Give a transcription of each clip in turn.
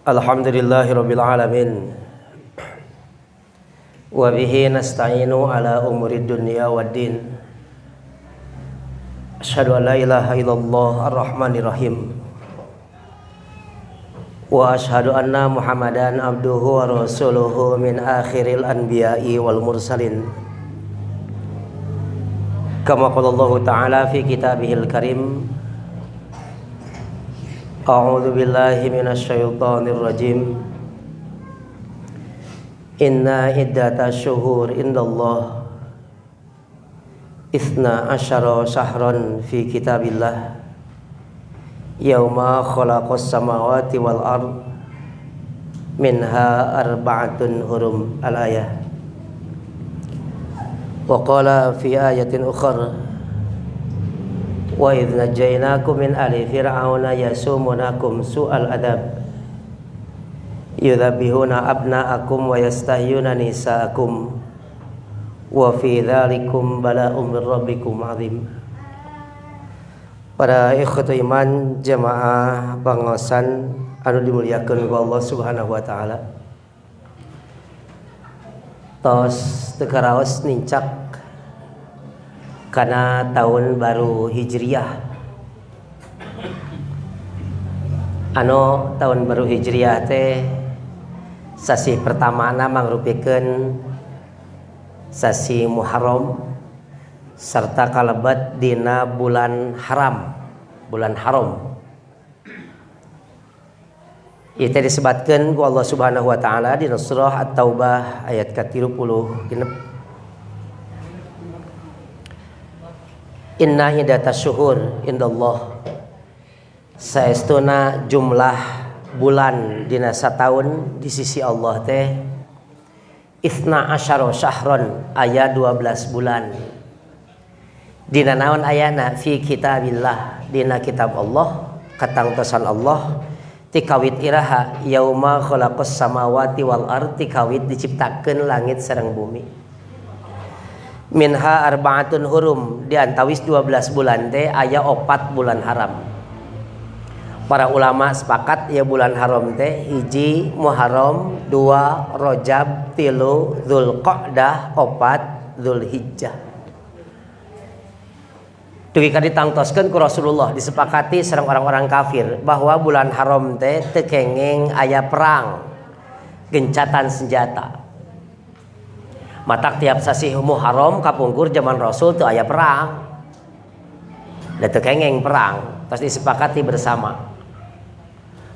Alhamdulillahirabbil alamin. Wa bihi nasta'inu ala umuri dunya waddin. Asyhadu an la ilaha illallah ar-rahmanir rahim. Wa asyhadu anna Muhammadan abduhu wa rasuluhu min akhiril anbiya'i wal mursalin. Kama qala Allah Ta'ala fi kitabihil karim. A'udzu billahi minasyaitonir rajim. Inna iddatash syuhur indallah Ithna asyara syahran fi kitabillah Yauma khalaqas samawati wal ard Minha arba'atun hurum al-ayah. Wa qala fi ayatin ukhra Wa idh najaynakum min ali fir'auna yasumunakum su'al adab yudhabihuna abna'akum wa yastahyuna nisa'akum wa fi dhalikum bala'um min rabbikum azim. Para ikhwatu iman jamaah pangosan anu dimuliakeun ku Allah Subhanahu wa taala. Tos teu karaos nincak karena tahun baru Hijriyah. Tahun baru Hijriyah teh sasi pertamana mangrupikeun sasi Muharram serta kalebat dina bulan haram, bulan haram. Ieu teh disebutkeun ku Allah Subhanahu wa taala di surah At-Taubah ayat ke-30 genep. Inna hidatas syuhur indallah saestuna jumlah bulan dina sataun di sisi Allah teh Ithna asyara syahron aya 12 bulan. Dina naon ayana fi kitabillah dina kitab Allah katangtosan Allah tikawit iraha yauma khalaqas samawati wal ard tikawit diciptakeun langit sareng bumi. Minha arba'atun hurum di antawis 12 bulan teh aya 4 bulan haram. Para ulama sepakat ya bulan haram teh hiji Muharram, 2 Rajab, 3 Dzulqa'dah, 4 Dzulhijjah. Dugi ka ditangtoskeun ku Rasulullah disepakati sareng orang-orang kafir bahwa bulan haram teh teu kenging aya perang, gencatan senjata. Matak tiap sasi Muharram kapungkur zaman Rasul teu aya perang. Da teu kengeng perang, tos disepakati bersama.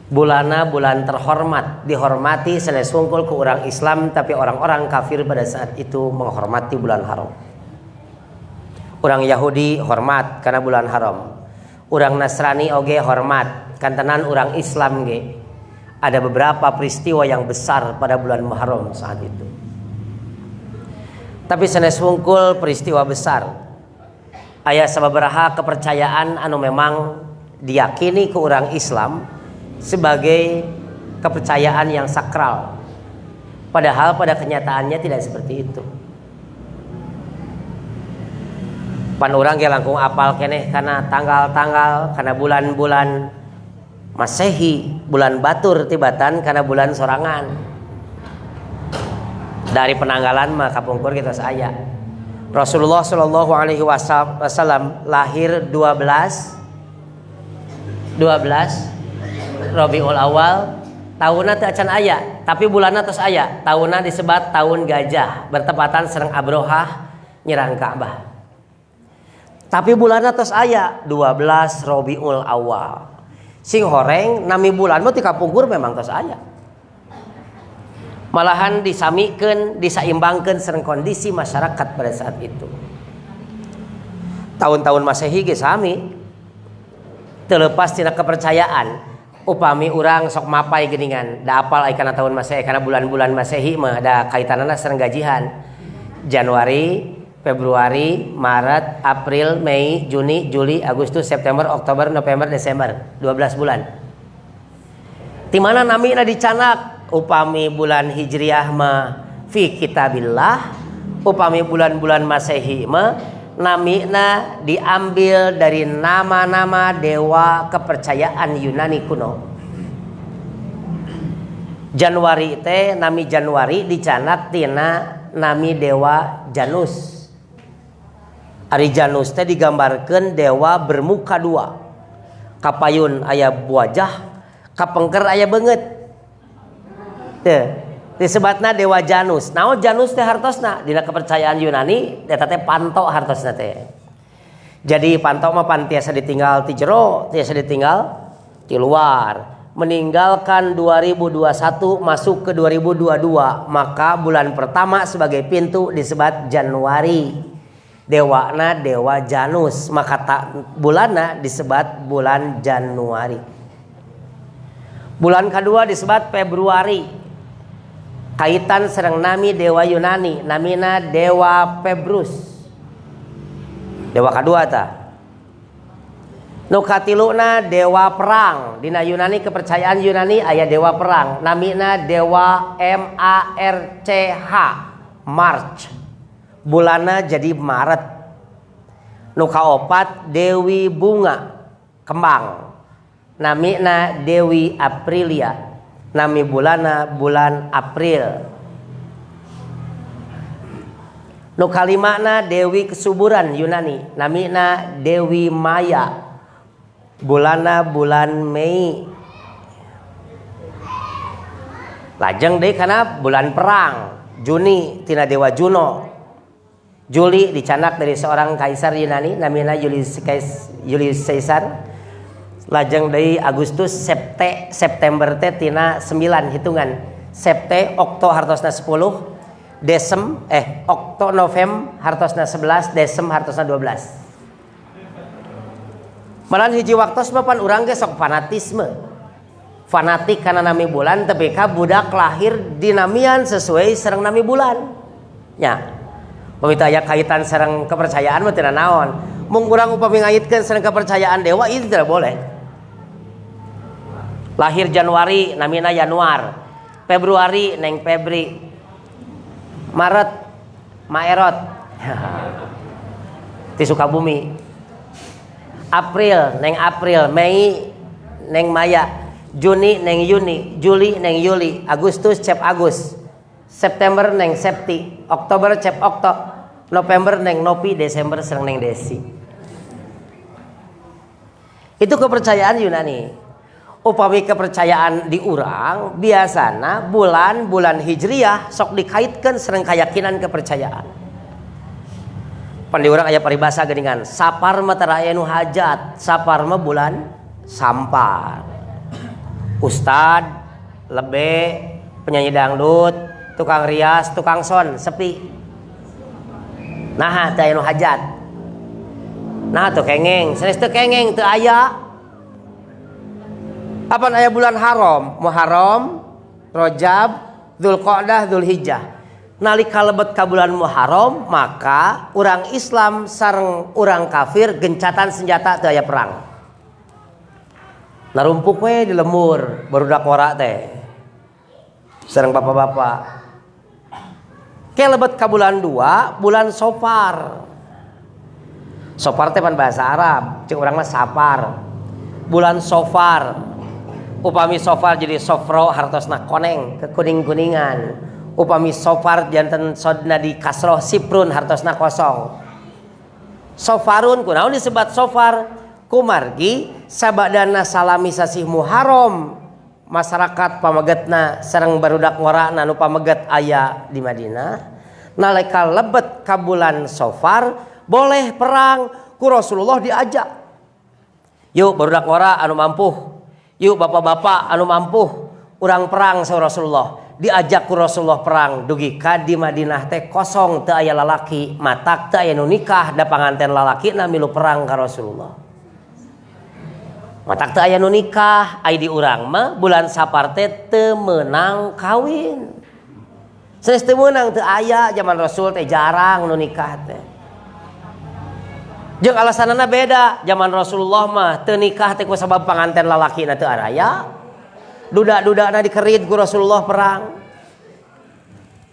Bulana bulan terhormat, dihormati sanes wungkul ku urang Islam, tapi orang-orang kafir pada saat itu menghormati bulan haram. Urang Yahudi hormat karena bulan haram. Urang Nasrani oge hormat, kantenan urang Islam ge. Ada beberapa peristiwa yang besar pada bulan Muharram saat itu. Tapi sanes wungkul peristiwa besar aya sababaraha kepercayaan anu memang diyakini ku urang Islam sebagai kepercayaan yang sakral, padahal pada kenyataannya tidak seperti itu. Pan urang ge langkung apal keneh kana tanggal-tanggal, kana bulan-bulan Masehi, bulan batur tibatan kana bulan sorangan. Dari penanggalan mah kapungkur kita saya. Rasulullah Shallallahu Alaihi Wasallam lahir 12 Rabiul Awal. Tahunna teu acan aya, tapi bulanna tos aya. Tahunna disebat tahun gajah, bertepatan sareng Abrohah nyerang Ka'bah. Tapi bulanna tos aya 12 Rabiul Awal. Sing horeng nami bulan mah ti kapungkur memang tos aya. Malahan disamikeun, disaimbangkeun sareng kondisi masyarakat pada saat itu. Tahun-tahun Masehi ge sami. Teu leupas tina kepercayaan. Upami urang sok mapai geuningan, da apal aya kana tahun Masehi, kana bulan-bulan Masehi mah da kaitanana sareng gajihan. Januari, Februari, Maret, April, Mei, Juni, Juli, Agustus, September, Oktober, November, Desember, 12 bulan. Di mana namina dicanak? Upami bulan Hijriyah mah fi kitabillah, upami bulan-bulan Masehi mah namina diambil dari nama-nama dewa kepercayaan Yunani kuno. Januari teh nami Januari dicanat tina nami dewa Janus. Ari Janus teh digambarkeun dewa bermuka dua. Kapayun aya wajah, kapengker aya beungeut. Teu disebutna dewa Janus. Naon Janus teh hartosna? Dina kepercayaan Yunani eta teh panto hartosna teh. Jadi panto mah pan tiasa ditinggal ti jero, tiasa ditinggal di luar. Meninggalkan 2021 masuk ke 2022, maka bulan pertama sebagai pintu disebut Januari. Dewana dewa Janus, maka bulanna disebut bulan Januari. Bulan kedua disebut Februari. Kaitan sareng nami dewa Yunani, namina dewa Pebrus. Dewa kedua tah. Nu katiluna dewa perang. Dina Yunani kepercayaan Yunani aya dewa perang. Namina dewa March. March. Bulanna jadi Maret. Nu kaopat dewi bunga, kembang. Namina dewi Aprilia. Nami bulanna bulan April. Nu kalimana dewi kesuburan Yunani. Namina dewi Maya. Bulanna bulan Mei. Lajeng deui kana bulan perang Juni tina dewa Juno. Juli dicanak dari seorang kaisar Yunani namina Julius Caesar. Lajeng deui Agustus September teh tina 9 hitungan. Septe Okto hartosna 10, Okto Novem hartosna 11, Desem hartosna 12. Malan hiji waktos mapan urang ge sok fanatisme. Fanatik karena nami bulan tapi ka budak lahir dinamian sesuai sareng nami bulan. Nya. Pamita aya kaitan sareng kepercayaan mah teu naon. Mung urang upami ngaitkeun sareng kepercayaan dewa itu tidak boleh. Lahir Januari namina Januar. Februari neng Febri. Maret Maerot. Ti Sukabumi. April neng April, Mei neng Maya, Juni neng Yuni, Juli neng Yuli, Agustus cep Agus, September neng Septi, Oktober cep Okto, November neng Nopi, Desember sereng neng Desi. Itu kepercayaan Yunani. Upami kepercayaan di urang biasana bulan Hijriyah sok dikaitkan sereng keyakinan kepercayaan. Pan di urang aya paribasa geuningan sapar mah tara aya nu hajat, sapar mah bulan sampar. Ustad, lebe, penyanyi dangdut, tukang rias, tukang son sepi. Nah teu aya nu hajat. Nah teu kengeng, sanes teu kengeng teu aya. Apan aya bulan haram, Muharram, Rajab, Dzulqa'dah, Dzulhijjah. Nalika lebet ka bulan Muharram maka urang Islam sareng urang kafir gencatan senjata teu aya perang. Narumpuk we di lembur barudak wara teh sareng bapak-bapak. Ke lebet ka bulan 2 bulan Sofar. Sofar teh pan bahasa Arab, cek urang mah sapar. Bulan Sofar. Upami Sofar jadi sofro hartosna koneng kekuning-kuningan. Upami Sofar janten sodna di kasroh siprun hartosna kosong. Sofarun kunaon disebut Sofar? Kumargi sabadana salami sasih Muharram masyarakat pamegetna sareng barudak ngorana nu pameget aya di Madinah. Nalika lebet ka bulan Sofar boleh perang ku Rasulullah diajak. Yuk barudak ngora anu mampuh. Yuk bapak-bapak anu mampuh urang perang sa Rasulullah. Diajak ku Rasulullah perang dugi ka di Madinah teh kosong teu aya lalaki, matak teu aya nu nikah da panganten lalaki na milu perang ka Rasulullah. Matak teu aya nu nikah, ai di urang mah bulan Sapar teh teu meunang kawin. Sanes teu meunang teu aya zaman Rasul teh jarang nu nikah teh. Jeung alasanana beda, zaman Rasulullah mah teu nikah teh ku sabab panganten lalaki na teu araya. Duda-dudana dikerit ku Rasulullah perang.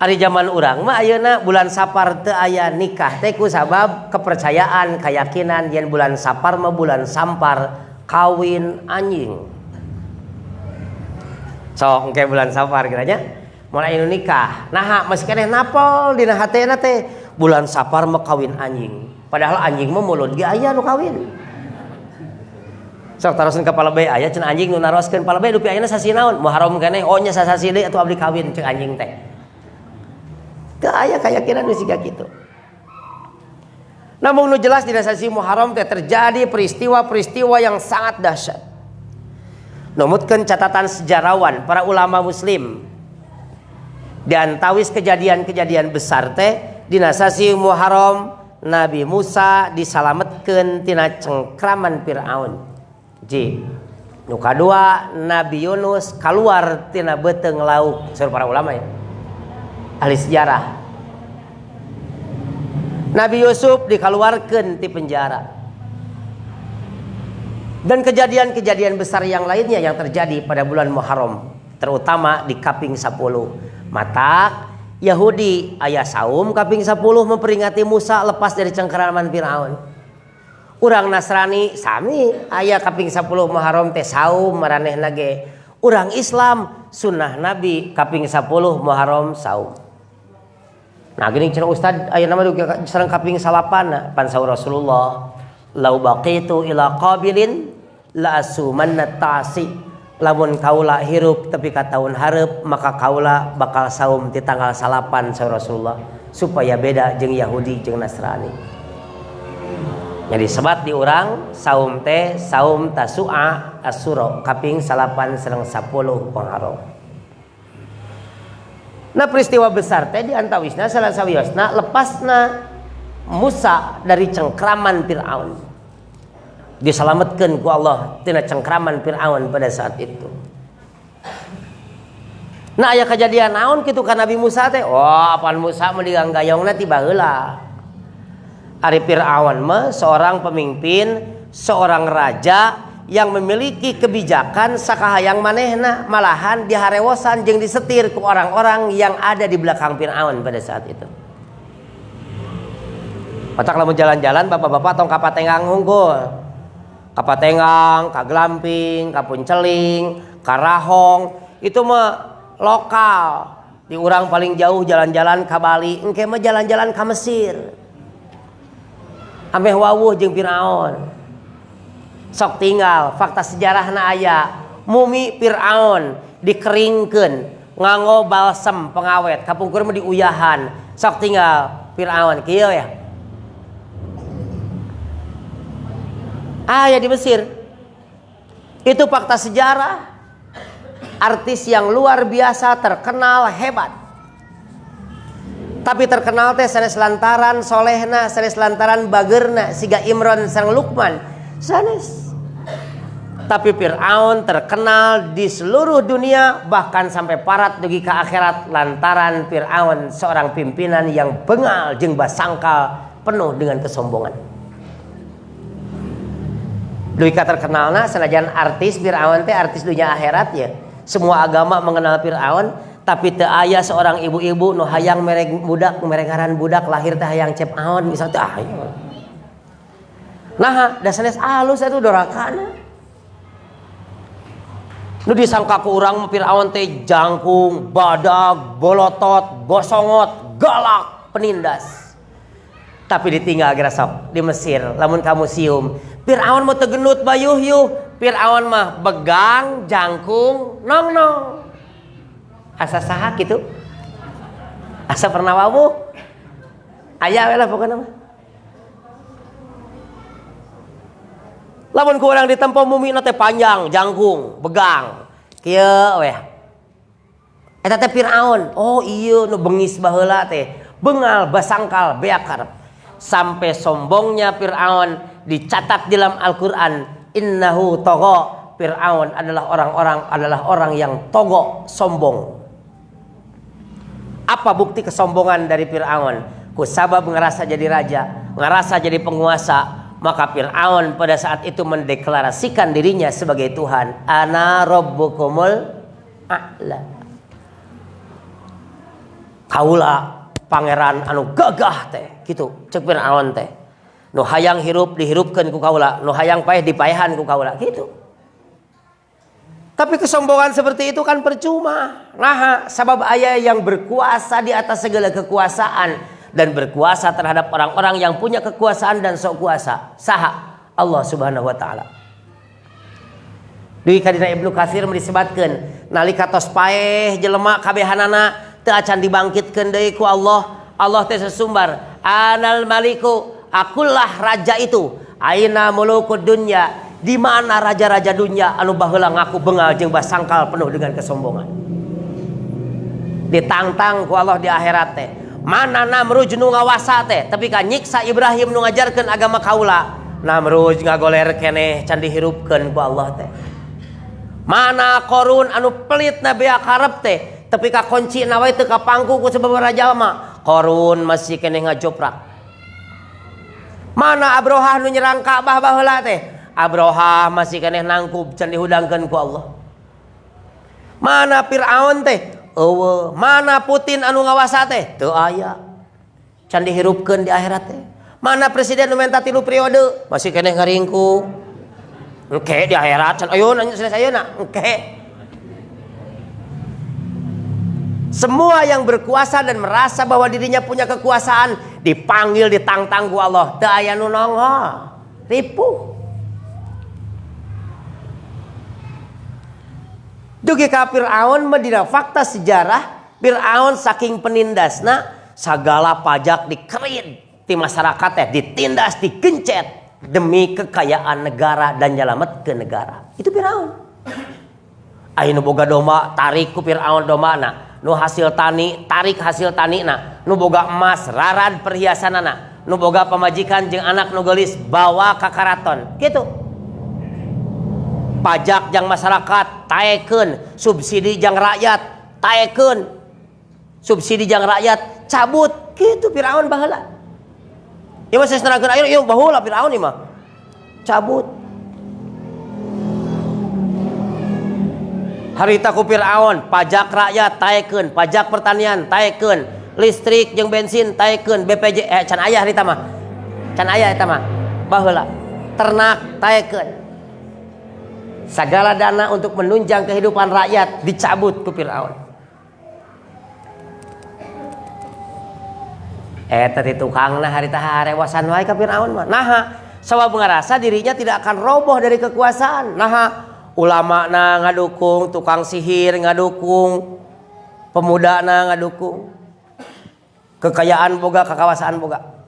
Ari zaman urang mah ayeuna bulan Sapar teu aya nikah teh ku sabab kepercayaan keyakinan yen bulan Sapar mah bulan sampar kawin anjing. Sok engke bulan Safar kiranya mulai anu nikah. Nah masih keneh napol dina hatena teh bulan Safar mah kawin anjing. Padahal anjing mah mulut ge aya nu kawin. Sok taroskeun ka palebay aya cenah anjing nu naroskeun palebay dupi ayeuna sasi naon? Muharram keneh oh nya sasasi deui atuh abdi kawin ceuk anjing teh. Teu aya kayakinan nu siga kitu. Namun nu jelas dina sasi Muharram teh terjadi peristiwa-peristiwa yang sangat dahsyat. Numutkeun catatan sejarawan para ulama muslim di antawis kejadian-kejadian besar teh dina sasi Muharram Nabi Musa disalametkeun tina cengkraman Firaun. Ji. Nu kadua Nabi Yunus keluar tina beuteung lauk. Saur para ulama ya. Ahli sejarah. Nabi Yusuf dikeluarkan di penjara. Dan kejadian-kejadian besar yang lainnya yang terjadi pada bulan Muharram, terutama di kaping 10. Mata Yahudi aya saum kaping 10 memperingati Musa lepas dari cengkeraman Firaun. Urang Nasrani sami aya kaping 10 Muharram teh saum maranehna ge. Urang Islam sunnah Nabi kaping 10 Muharram saum. Nah gini cenah Ustad aya nama dugi sareng kaping 8 pan saur Rasulullah lau baqitu ila qabilin la asumanna ta'si lamun kaula hirup tepi ka taun hareup maka kaula bakal saum di tanggal 8 saur Rasulullah supaya beda jeung Yahudi jeung Nasrani. Jadi sebat di urang saum teh saum Tasu'a Asyura kaping 8 sareng 10 Muharram. Nah peristiwa besar teh di antawisna salah sawiosna lepasna Musa dari cengkraman Firaun. Diselamatkan ku Allah tina cengkraman Firaun pada saat itu. Nah aya kejadian naon kitu ka Nabi Musa teh? Oh, apaan Musa mah diganggayongna tiba heula. Ari Firaun mah seorang pemimpin, seorang raja yang memiliki kebijakan sakahayang manehna, malahan diharewosan jeung disetir ku orang-orang yang ada di belakang Firaun pada saat itu. Otak lamun jalan-jalan bapak-bapak tong ka Patengang hunggul. Ka Patengang, ka Glamping, ka Punceling, ka Rahong, itu mah lokal. Di urang paling jauh jalan-jalan ka Bali, engke mah jalan-jalan ka Mesir. Ameh wawuh jeung Firaun. Sok tinggal fakta sejarahna aya mumi Firaun dikeringkeun nganggo balsem pengawet kapungkur mah diuyahan. Sok tinggal Firaun kieu ya. Ya di Mesir. Itu fakta sejarah. Artis yang luar biasa terkenal hebat. Tapi terkenal teh sanes lantaran solehna, sanes lantaran bageurna siga Imron sareng Luqman. Sanes. Tapi Firaun terkenal di seluruh dunia bahkan sampai parat dugi ke akhirat lantaran Firaun seorang pimpinan yang bengal jeung basangkal penuh dengan kesombongan. Dugi ka terkenalna sanajan artis Firaun teh artis dunia akhirat ya. Semua agama mengenal Firaun, tapi teu aya seorang ibu-ibu nu hayang merek budak, merengaran budak lahir teh hayang cep aon misal teh aya. Nah, da sanes alus atuh dorakana. Nu disangka ku urang Firaun teh jangkung, badag, bolotot, bosongot, galak, penindas. Tapi ditinggal geura sok di Mesir, lamun ka museum, Firaun mah teu gendut bayuh-yuh, Firaun mah begang, jangkung, nong-nong. Asa saha kitu? Asa pernah wawuh? Aya we lah pokona mah. Lamun ku urang ditempo mumina teh panjang, jangkung, begang. Kieu we. Eta teh Firaun. Oh iya nu bengis baheula teh. Bengal, basangkal, beakar. Sampai sombongnya Firaun dicatat dalam Al-Qur'an, innahu tagha. Firaun adalah orang yang togo, sombong. Apa bukti kesombongan dari Firaun? Kusabab ngerasa jadi raja, ngerasa jadi penguasa. Maka Firaun pada saat itu mendeklarasikan dirinya sebagai Tuhan. Ana rabbukumul a'la. Kaula pangeran anu gagah teh, gitu ceuk Firaun teh. Nu hayang hirup dihirupkeun ku kaula, nu hayang paeh dipaehan ku kaula, gitu. Tapi kesombongan seperti itu kan percuma. Nah, sabab ayah yang berkuasa di atas segala kekuasaan dan berkuasa terhadap orang-orang yang punya kekuasaan dan sok kuasa. Saha Allah Subhanahu wa taala. Deui kadina Ibnu Katsir disebutkeun nalika tos paeh jelema kabehanana teu acan dibangkitkeun deui ku Allah. Allah teh sesumbar, Anal Maliku, akulah raja itu. Aina mulukud dunya, di mana raja-raja dunia anu baheula ngaku beungal jeung basangkal penuh dengan kesombongan. Ditantang ku Allah di akhirat teh. Mana Namrud nu ngawasa teh, tapi ka nyiksa Ibrahim nu ngajarkeun agama kaula. Namrud ngagoler keneh can dihirupkeun ku Allah teh. Mana Qarun anu pelit na beak hareup teh, tapi ka kunci na wae teu kapangku ku sababaraha jalma. Qarun masih keneh ngajoprak. Mana Abrohah nu nyerang Ka'bah baheula teh, Abrohah masih keneh nangkub can dihudangkeun ku Allah. Mana Firaun teh? Eueuh. Mana Putin anu ngawasa teh? Teu aya. Can dihirupkeun di akhirat teh. Mana presiden nu menta 3 periode? Masih keneh ngaringku. Engke di akhirat can ayeuna selesai ayeuna. Engke. Semua yang berkuasa dan merasa bahwa dirinya punya kekuasaan dipanggil ditantang ku Allah. Teu aya nu nongol. Ripuh. Dugi ka Fir'aun medina fakta sejarah, Fir'aun saking penindasna sagala pajak dikerin ti masyarakat teh ditindas digencet demi kekayaan negara dan nyalametkeun negara. Itu Fir'aun. Aya nu boga domba tarik ku Fir'aun dombana, nu hasil tani tarik hasil tanina, nu boga emas rarad perhiasanana, nu boga pamajikan jeung anak nu geulis bawa ka karaton. Kitu. Pajak jang masyarakat taekeun, subsidi jang rakyat taekeun, subsidi jang rakyat cabut. Gitu Firaun baheula. Ieu mah sesnakeun ayeuna ieu baheula Firaun ieu mah cabut. Harita ku Firaun pajak rakyat taekeun, pajak pertanian taekeun, listrik jeung bensin taekeun, BPJ can aya harita mah. Can aya eta mah baheula. Ternak taekeun. Segala dana untuk menunjang kehidupan rakyat dicabut ku Firaun. Tadi tukangna harita harewasan wae ka Firaun mah. Naha sabab ngarasa dirinya tidak akan roboh dari kekuasaan. Naha ulama na ngadukung, tukang sihir ngadukung, pemuda na ngadukung. Kekayaan boga, kekawasan boga.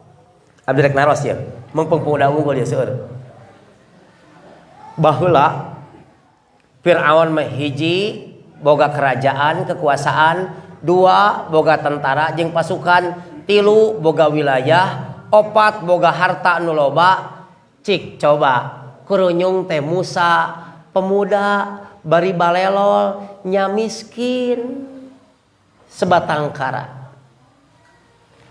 Abdi rek naros ya. Mengpeng pemuda unggul ya seueur. Baheula Fir'aun mah hiji boga kerajaan kekuasaan, 2 boga tentara jeung pasukan, 3 boga wilayah, 4 boga harta nu loba. Cik coba kurunyung teh Musa pemuda bari balelol nya miskin sebatang kara.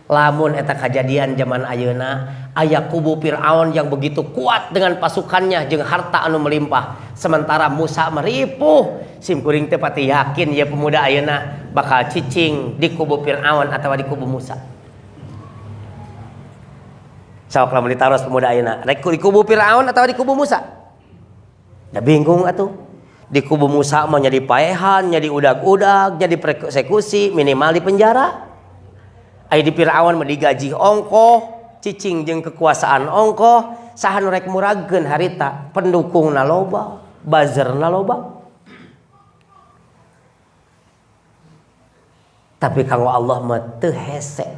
Lamun eta kejadian zaman ayeuna aya kubu Fir'aun yang begitu kuat dengan pasukannya jeung harta anu melimpah, sementara Musa meripuh. Sim kuring teh pati yakin ya pemuda ayeuna bakal cicing di kubu Fir'aun atawa di kubu Musa. Sok lamun ditaros pemuda ayeuna rek di kubu Fir'aun atawa di kubu Musa? Ya bingung atuh. Di kubu Musa mah nya dipaehan, nya diudag-udag, nya dipersekusi, minimal di penjara. Aya di Fir'aun mah digaji ongkoh, cicing jeung kekuasaan ongkoh, saha nu rek muragkeun harita, pendukungna loba, buzzerna loba. Tapi kanggo Allah mah teu hese.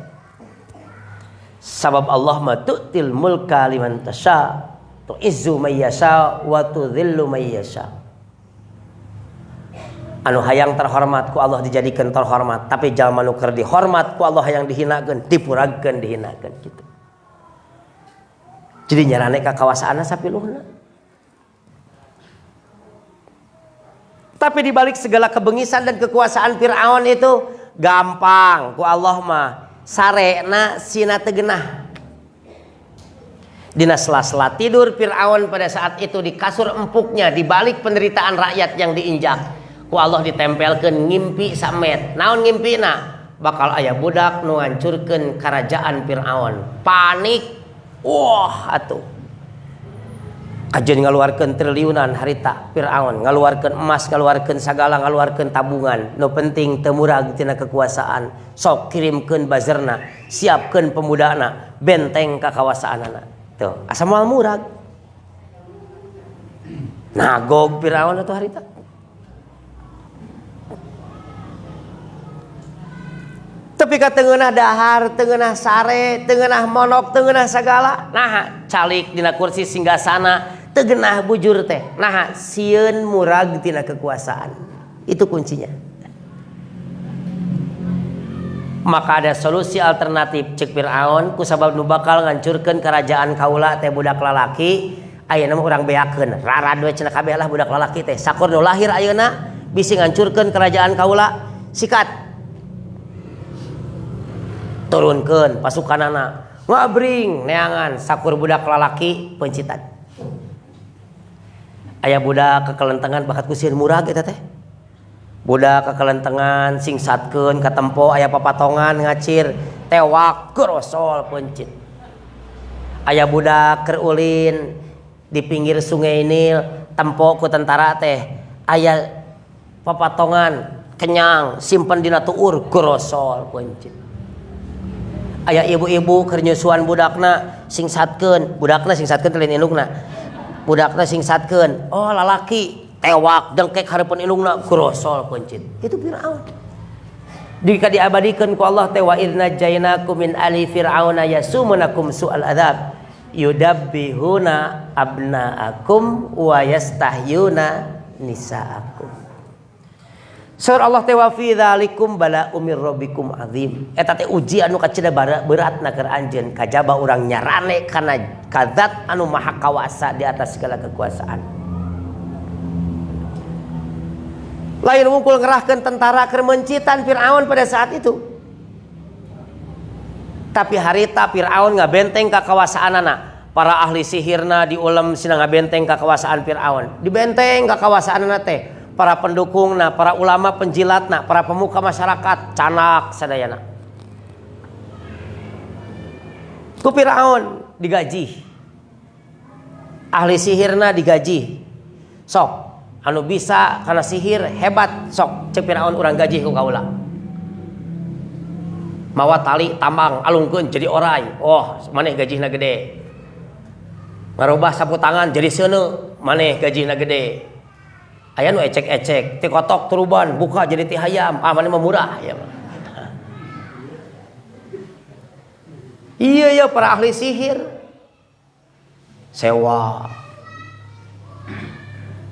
Sabab Allah mah tu'til mulka liman tasya, tu'izzu may yasha wa tudhillu may yasha. Anu hayang terhormat ku Allah dijadikan terhormat, tapi jalma nu keur dihormat ku Allah hayang dihinakeun, dipuragkeun dihinakeun gitu. Jadi nyarane kakawasaanna sapiluhna. Tapi dibalik segala kebengisan dan kekuasaan Fir'aun itu gampang ku Allah mah sarena sina teu geunah. Dina sela-sela tidur Fir'aun pada saat itu di kasur empuknya, di balik penderitaan rakyat yang diinjak, ku Allah ditempelkeun ngimpi samet. Naon ngimpina? Bakal aya budak nu ngancurkeun kerajaan Fir'aun. Panik. Wah atuh. Kajen ngaluarkeun triliunan harita Firaun, ngaluarkeun emas, ngaluarkeun sagala, ngaluarkeun tabungan. Nu penting teu murag tina kekuasaan. Sok kirimkeun bazarna, siapkeun pemudana, benteng kakawasaanana. Tuh, asa moal murag. Nagog Firaun atuh harita. Tapi ka teungeunah dahar, teungeunah sare, teungeunah monok, teungeunah sagala. Nah, calik dina kursi singgasana, teu geunah bujur teh. Nah, sieun murag tina kekuasaan. Itu kuncinya. Maka ada solusi alternatif cek Firaun kusabab nu bakal ngancurkeun kerajaan kaula teh budak lalaki. Ayeuna mah urang beakeun, rarad we cenah kabeh lah budak lalaki teh. Sakur nu lahir ayeuna bisi ngancurkeun kerajaan kaula, sikat turunkeun pasukanana, ngabring neangan sakur budak lalaki pencitan. Aya budak kekelentengan bakat kusieun murag eta teh. Budak kekelentengan singsatkeun ka tempo aya papatongan ngacir tewak kerosol pencit. Aya budak keur ulin di pinggir sungai Nil tempo ku tentara teh aya papatongan kenyang simpen dina tuur kerosol pencit. Aya ibu-ibu keur nyusuan budakna singsatkeun, budakna singsatkeun teh lain indungna. Budakna singsatkeun, oh lalaki tewak dengkek hareupeun indungna grosol pencit. Itu Firaun. Jika diabadikeun ku Allah teh wa idna jainakum min ali fir'auna yasumunakum su'al adzab yudabbihuna abnaakum wa yastahyuna nisaakum. Surah Allah teh wa fi dzalikum bala'um mir rabbikum azim. Eta teh ujian anu kacida beratna keur anjeun kajaba urang nyarane kana kadzat anu maha kawasa di atas segala kekuasaan. Lain wungkul ngerahkeun tentara keur mencitan Firaun pada saat itu. Tapi harita Firaun ngabenteng kakawasaanana. Para ahli sihirna diulem sina ngabenteng kakawasan Firaun. Dibenteng kakawasaanana teh. Para pendukungna, para ulama penjilatna, para pemuka masyarakat canak sadayana. Ku Firaun digaji. Ahli sihirna digaji. Sok anu bisa kana sihir hebat sok cek Firaun urang gaji ku kaula. Mawa tali tambang alungkeun jadi oray. Oh, maneh gajihna gede. Ngarobah sapu tangan jadi seuneu, maneh gajihna gede. Aya nu ecek-ecek, ti kotok turuban buka jadi ti hayam, ah maneh mah murah ya. Iya ya para ahli sihir sewa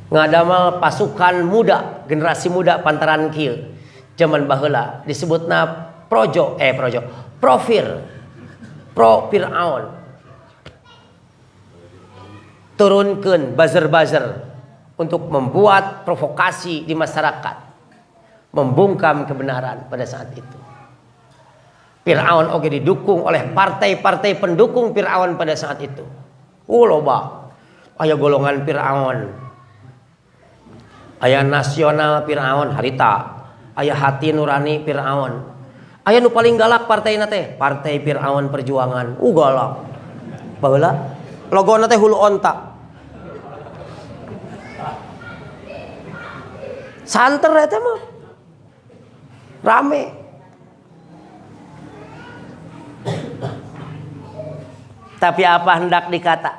ngadamal pasukan muda, generasi muda pantaran kieu. Zaman baheula disebutna Pro Firaun. Turunkeun buzzer-buzzer untuk membuat provokasi di masyarakat, membungkam kebenaran pada saat itu. Firaun oge didukung oleh partai-partai pendukung Firaun pada saat itu. Loba. Aya golongan Firaun. Aya nasional Firaun harita. Aya hati nurani Firaun. Aya nu paling galak partaina teh, Partai Firaun Perjuangan. Galak. Baheula logona teh hulu onta. Santer eta mah rame. Tapi apa hendak dikata,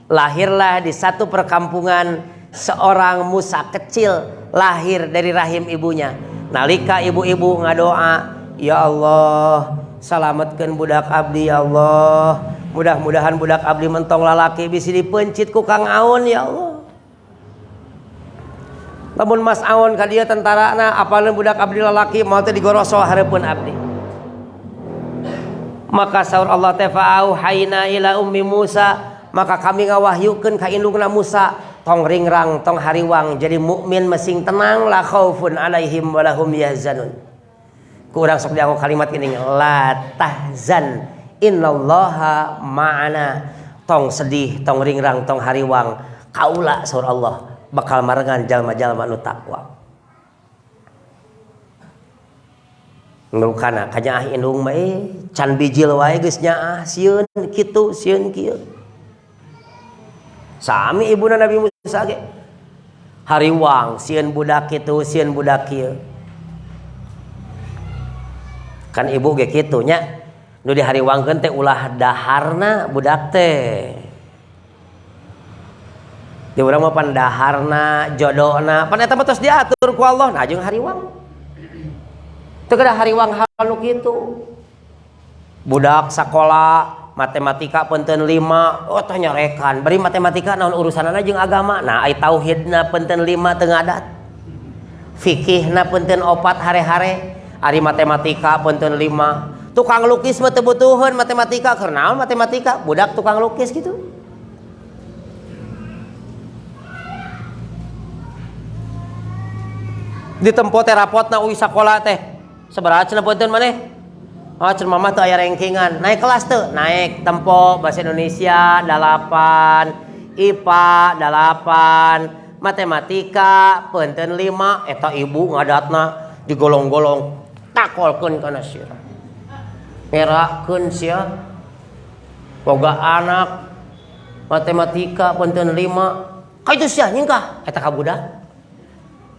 lahirlah di satu perkampungan seorang Musa kecil, lahir dari rahim ibunya. Nalika ibu-ibu ngadoa, ya Allah salametkeun budak abdi ya Allah, mudah-mudahan budak abdi mentong lalaki bisi dipencit ku Kang Aun ya Allah. Lamun Mas Aun ka dieu tentarana apaleun budak abdi lalaki moal teh digoroso hareupeun abdi. Maka saur Allah teh fa'auhayna ila ummi Musa, maka kami ngawahyukeun ka indungna Musa, tong ringrang tong hariwang jadi mukmin mesing tenang, la khaufun alaihim wa lahum yahzanun. Ku urang sok dianggo kalimat ini, la tahzan innallaha ma'ana. Tong sedih, tong ringrang, tong hariwang, kaula saur Allah bakal marengan jalma-jalma nu takwa. Nurukana kanyaah indung mah can bijil wae geus nyaah sieun kitu sieun kieu. Sami ibuna Nabi Musa ge. Hariwang sieun budak kitu, sieun budak kieu. Kan ibu ge kitu nya. Nu dihariwangkeun teh ulah daharna budak teh. Di urang mah pan daharna, jodohna, pan eta mah tos diatur ku Allah, nah jeung hariwang. Teu kada hariwang hal nu kitu. Budak sakola matematika penteun 5, oh teh nyorekan. Bari matematika naon urusanana jeung agama. Nah, ai tauhidna penteun 5 teu ngadat. Fikihna penteun 4 hare-hare. Ari matematika penteun 5. Tukang lukis mah teu butuheun matematika, keur naon matematika? Budak tukang lukis gitu. Di tempo teh rapotna uwi sakola teh. Sabaraha cenah penteun maneh? Oh, cenah mama tuh aya rankingan. Naik kelas tuh, naik tempo bahasa Indonesia 8, IPA 8, matematika penteun 5. Eta ibu ngadatna digolong-golong takolkeun kana sira. Ngerakeun sia. Boga anak matematika penteun 5. Kaitu sia nyingkah eta ka budak.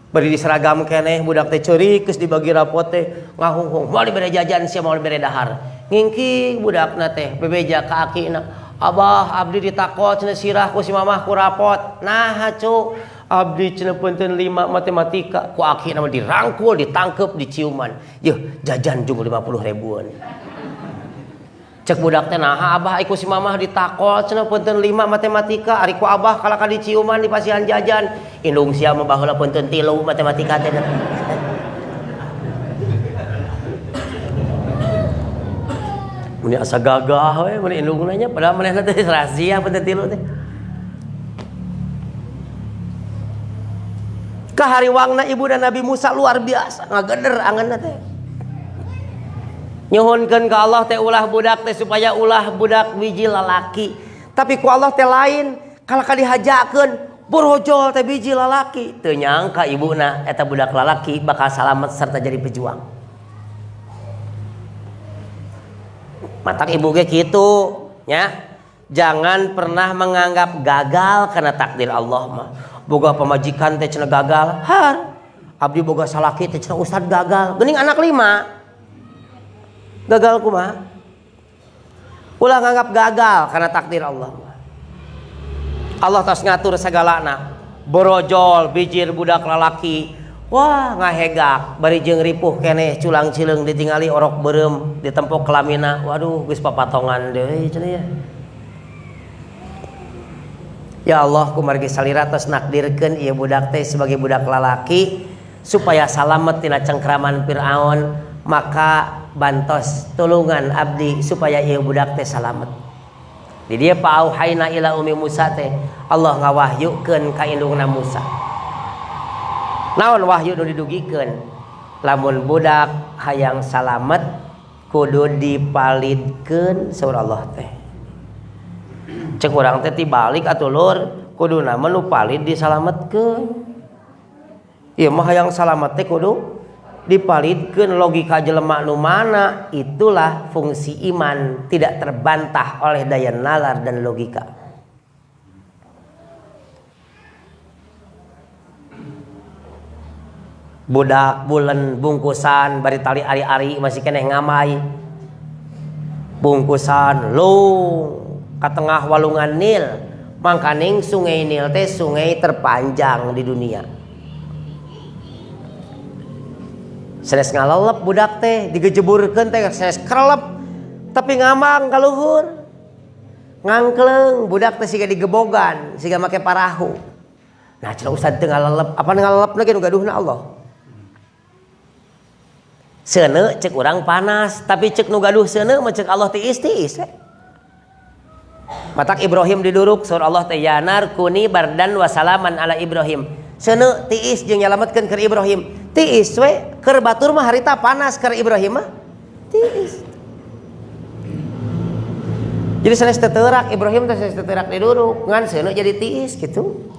Bari diseragam keneh budak teh ceurik geus dibagi rapot teh ngahunghung moal dibere jajan sia moal dibere dahar ngingking budakna teh bebeja ka akina abah abdi ditakot cenah sirah ku si mamah ku rapot nah hacu abdi cenah penteun 5 matematika ku akina mah dirangkul ditangkep diciuman yeuh jajan jeung 50 ribuan cek budak teh naha abah iku si mamah ditakol cenah penteun 5 matematika ari ku abah kalaka diciuman di pasihan jajan indung sia mah baheula penteun 3 matematika teh mun asa gagah we mun indungna nya padahal manehna teh rahasia penteun 3 teh kahariwangna ibu dan Nabi Musa luar biasa ngageder anganna teh nyuhunkeun ka Allah teh ulah budak teh supaya ulah budak biji lalaki tapi ku Allah teh lain kalaka dihajakeun borojol teh biji lalaki teu nyangka ibuna eta budak lalaki bakal salamet serta jadi pejuang matak ibu ge kitu nya jangan pernah menganggap gagal karena takdir Allah mah boga pamajikan teh cenah gagal har abdi boga salaki teh cenah ustad gagal geuning anak 5 gagal kumaha ulah nganggap gagal karena takdir Allah Allah tos ngatur sagalana borojol bijir budak lalaki wah ngahegak bari jeung ripuh keneh culang cileung ditingali orok beureum ditempok kelamina waduh geus papatongan deui cenah ya ya Allah kumargi salira tos nakdirkeun ieu budak teh sebagai budak lalaki supaya salamet tina cengkraman Firaun maka bantos tulungan abdi supaya ieu budak teh salamet. Di dieu pauhaina ila ummi Musa teh Allah ngawahyukeun ka indungna Musa. Naon wahyu nu didugikeun? Lamun budak hayang salamet kudu dipalidkeun saur Allah teh. Cek urang teh tibalik atuh lur, kuduna mah nu palid disalametkeun. Ieu mah hayang salamet teh kudu dipalidkeun logika jelema nu mana itulah fungsi iman tidak terbantah oleh daya nalar dan logika. Budak bulan bungkusan bari tali ari-ari masih keneh ngamai bungkusan lung ka tengah walungan Nil mangkaning sungai Nil teh sungai terpanjang di dunia. Senes ngalelep budak teh digejeburkeun teh senes krelep tapi ngamang ka luhur ngangkleng budak teh siga digebogan siga make parahu nah cenah ustad teu ngalelep apa ngalelepna ge nu gaduhna Allah seuneu cek urang panas tapi cek nu gaduh seuneu mah cek Allah tiis-tiis we matak Ibrahim diduruk saur Allah teh ya nar kuni bardan wa salaman ala Ibrahim seuneu tiis jeung nyalametkeun keur Ibrahim tiis we keur batur mah harita panas keur Ibrahim mah tiis jadi sanes teteurak Ibrahim teh sanes teteurak diduruk ngan seuneu jadi tiis kitu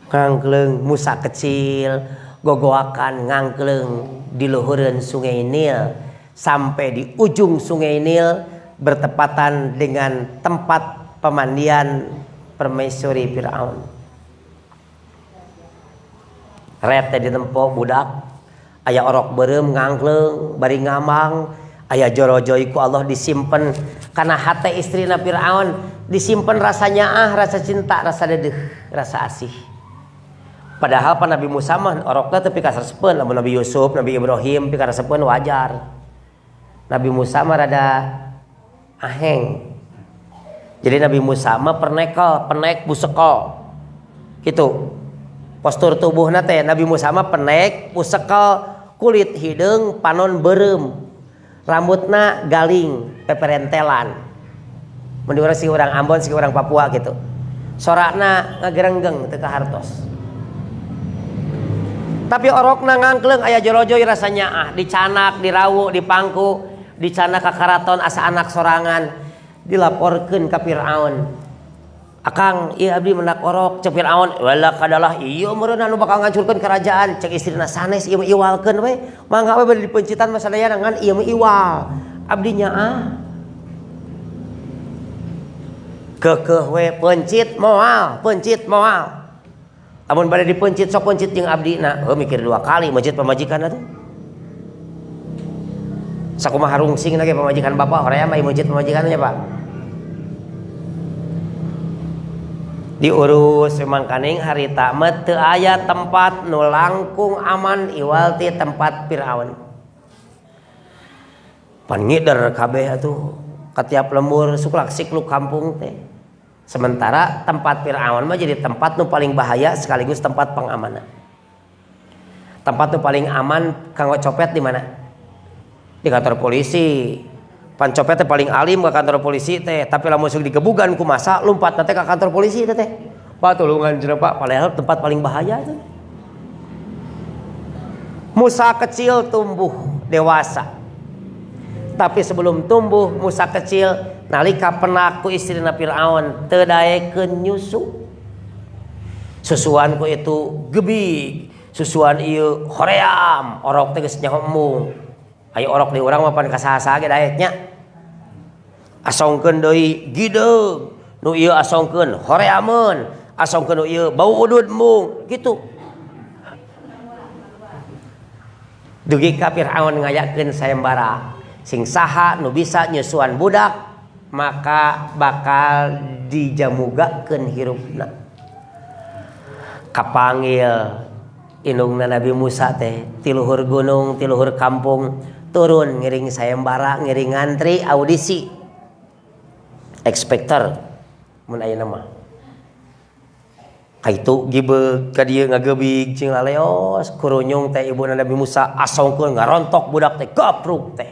ngangkleung Musa kecil gogoakan ngangkleung di luhureun sungai Nil sampai di ujung sungai Nil bertepatan dengan tempat pemandian permaisuri Firaun. Ret teh ditempo budak, aya orok beureum ngangleung bari ngamang, aya joro-joi ku Allah disimpen kana hate istrina Firaun, disimpen rasa nyaah, rasa cinta, rasa dedeuh, rasa asih. Padahal pan Nabi Musa mah orokna teu pikarespeun, lamun Nabi Yusuf, Nabi Ibrahim pikarespeun wajar. Nabi Musa mah rada aheng. Jadi Nabi Musa mah penek busekal. Gitu. Postur tubuhna teh Nabi Musa mah penek, busekal, kulit hideung panon beureum. Rambutna galing, peperentelan. Mun urang si urang Ambon, si urang Papua gitu. Sorakna ngagerenggeng teu kahartos. Tapi orokna ngangkleung aya jolo-joi rasanya dicanak, dirawu, dipangku, dicanak ka karaton asa anak sorangan, dilaporkeun ka Firaun. Akang, ieu abdi mendak orok, cek Firaun, wala kadalah ieu meureun anu bakal ngancurkeun kerajaan, cek istrina sanes ieu mah iwalkeun we, mangga we bade dipeuncitan mah sadayana ngan ieu mah iwal. Abdi nyaah. Keukeuh we peuncit moal. Amun bade dipencit sok pencit jeung abdina, mikir dua kali mencit pamajikanna teh. Sakumaha rungsingna ge pamajikan bapak hoream aya mencit pamajikanna nya Pak. Diurus memang kaning harita mah teu aya tempat nu langkung aman iwal ti tempat Firaun. Pan ngider kabeh atuh katiap lembur suklak sikluk kampung teh. Sementara tempat Firaun mah jadi tempat nu paling bahaya sekaligus tempat pengamanan. Tempat nu paling aman kanggo copet di mana? Di kantor polisi. Pan copet teh paling alim ke kantor polisi teh, tapi lamun sok digebugan ku masa lumpat teh ka kantor polisi teh. Patulungan cenah Pak, padahal tempat paling bahaya teh. Musa kecil tumbuh dewasa. Tapi sebelum tumbuh Musa kecil nalika penak ku istrina Firaun teu daekeun nyusu. Susuan ku itu gebig, susuan ieu hoream, orok teh geus nyahomung. Aya orok di urang mah pan kasaha-saha ge daeknya. Asongkeun deui gideug, nu ieu asongkeun horeameun, asongkeun nu ieu bau udud mung, gitu. Dugi ka Firaun ngayakeun sayembara. Sing saha nu bisa nyusuan budak maka bakal dijamugakeun hirupna. Kapanggil indungna Nabi Musa teh ti luhur gunung, ti luhur kampung, turun ngiring sayembara, ngiring ngantri audisi. Ekspektor mun ayeuna mah. Kaitu gibeug ka dieu ngagebig cing laleos kurunyung teh ibuna Nabi Musa asongkeun ngarontok budak teh gapruk teh.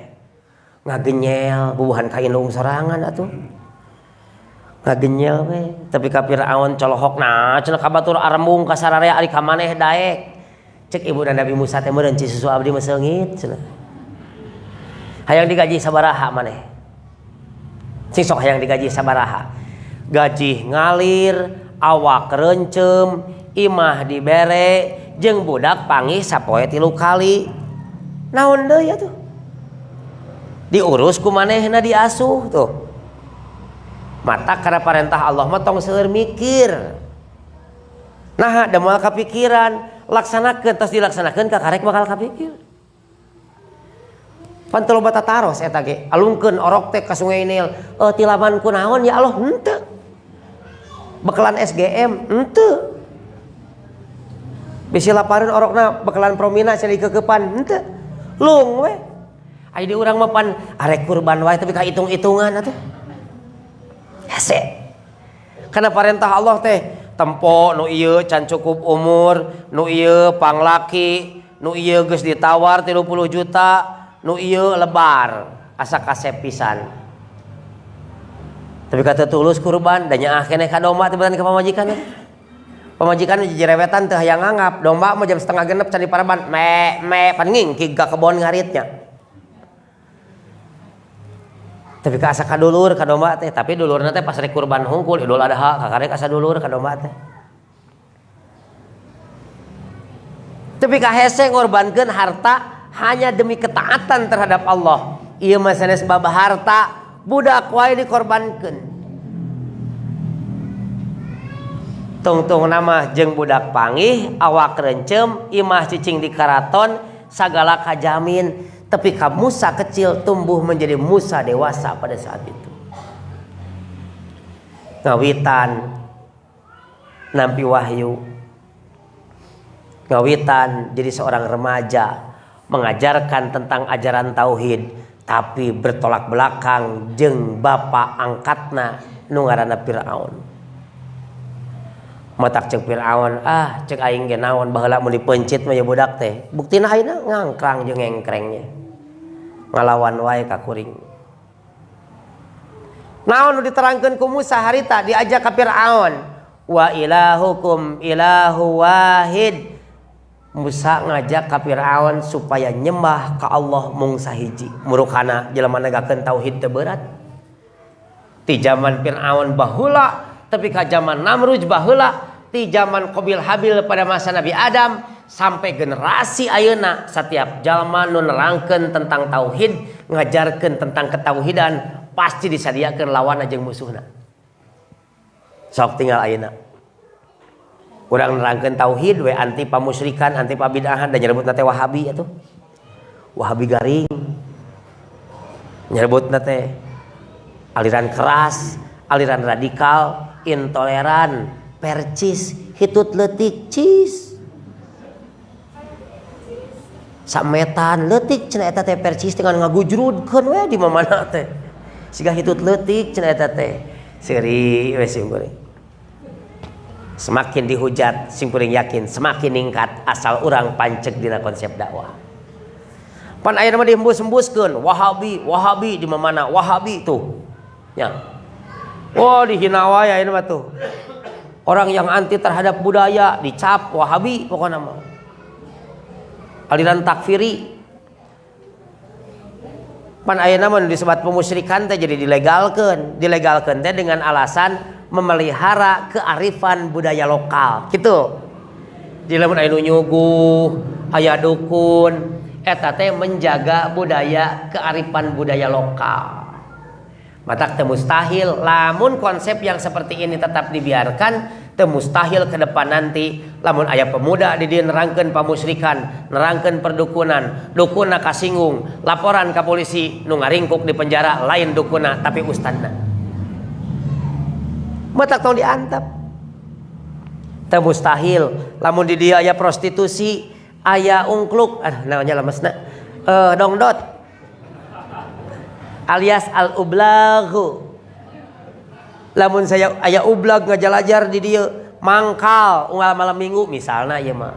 Ngagenyel bubuhan ka indung sorangan atuh. Ngagenyel we, tapi ka Firaun colohokna cenah ka batur arembung ka sararea ari ka maneh daek. Cek ibuna Nabi Musa teh meureun ci susu abdi mah seungit cenah. Hayang digaji sabaraha maneh? Sing sok hayang digaji sabaraha? Gaji ngalir, awak reuncem, imah dibere, jeung budak panggih sapoe 3 kali. Naon deui atuh? Diurus ku manehna diasuh tuh. Mata karena perintah Allah mah tong seueur mikir. Nah, da moal kapikiran, laksanakeun tos dilaksanakeun ka karek bakal kapikir. Pan teu loba tataros eta ge. Alungkeun orok teh ka Sungai Nil, ti laman kunaon ya Allah? Henteu. Bekalan SGM? Henteu. Bisi lapareun orokna bekalan Promina cenah dikeukepan? Henteu. Lung we. Aya di urang mah pan arek kurban wae tapi ka hitung-hitungan atuh. Hese. Karena perintah Allah teh tempo nu ieu can cukup umur, nu ieu panglaki, nu ieu geus ditawar 30 juta, nu ieu lebar asa kasep pisan. Tapi kata tulus kurban da nyaah keneh ka domba teh beutan ka pamajikan. Pamajikan jerewetan teh hayang nganggap domba mah jam 6:30 can diparaban me pan ngingkig ka kebon ngaritnya. Tapi ka asa kadulur ka domba teh, tapi dulurna teh pas rek kurban hungkul Idul Adha kakarek asa dulur ka domba teh. Tapi ka hese ngorbankeun harta hanya demi ketaatan terhadap Allah. Ieu mah sanes babah harta budak wae dikorbankeun. Tungtung nama jeung budak panggih, awak rencem, imah cicing di karaton, sagala kajamin. Tapi ka Musa kecil tumbuh menjadi Musa dewasa pada saat itu. Ngawitan nampi wahyu, ngawitan jadi seorang remaja, mengajarkan tentang ajaran tauhid, tapi bertolak belakang jeung bapa angkatna nu ngaranna Firaun. Matak cek Firaun, cek aing ge naon baheula mun dipencit mah ya budak teh. Buktina ayeuna ngangkrang jeung ngengkrengnya. Ngalawan wae ka kuring. Naon nu diterangkeun ku Musa harita diajak ka Firaun. Wa ilahukum ilahu wahid. Musa ngajak ka Firaun supaya nyembah ka Allah mung sahiji. Murukana jelema negakeun tauhid teu berat. Ti zaman Firaun baheula, tapi ka zaman Namrud baheula, ti zaman Qabil Habil pada masa Nabi Adam sampai generasi ayeuna setiap jalma nu nerangkeun tentang tauhid, ngajarkeun tentang ketauhidan, pasti disadiakeun lawan jeung musuhna. Sok tinggal ayeuna. Urang nerangkeun tauhid we anti pamusyrikan, anti pabid'ahan dan nyebutna teh Wahabi atuh. Wahabi garing. Nyebutna teh aliran keras, aliran radikal, intoleran, percis, hitut leutik cis. Sametan leutik cenah eta teh percis dengan ngagujrudkeun we di mana teh. Siga hitut leutik cenah eta teh. Seuri we simkuring. Semakin dihujat simkuring yakin semakin ningkat asal urang pancek dina konsep dakwah. Pan aya mah dihembus-hembuskeun Wahabi, Wahabi di mana Wahabi tuh. Ya. Oh dihina wae ayeuna mah tuh. Orang yang anti terhadap budaya dicap Wahabi pokoknya mah. Aliran takfiri. Pan ayeuna mah disebut pemusyrikan teh jadi dilegalkeun. Dilegalkeun teh dengan alasan memelihara kearifan budaya lokal. Kitu. Di lamun aya nu nyuguh, aya dukun, eta teh menjaga budaya kearifan budaya lokal. Matak teu mustahil lamun konsep yang seperti ini tetap dibiarkan, teu mustahil ke depan nanti lamun aya pemuda di dieu nerangkeun pamusyrikan, nerangkeun perdukunan, dukunna kasinggung, laporan ka polisi, nu ngaringkuk di penjara lain dukunna tapi ustadna. Matak tong diantep. Teu mustahil lamun di dieu aya prostitusi, aya ungkluk, naonnya lemesna, dongdot alias al-ublaghu. Lamun saya aya ublag ngajalajar di dieu mangkal unggal malam minggu misalna ieu mah.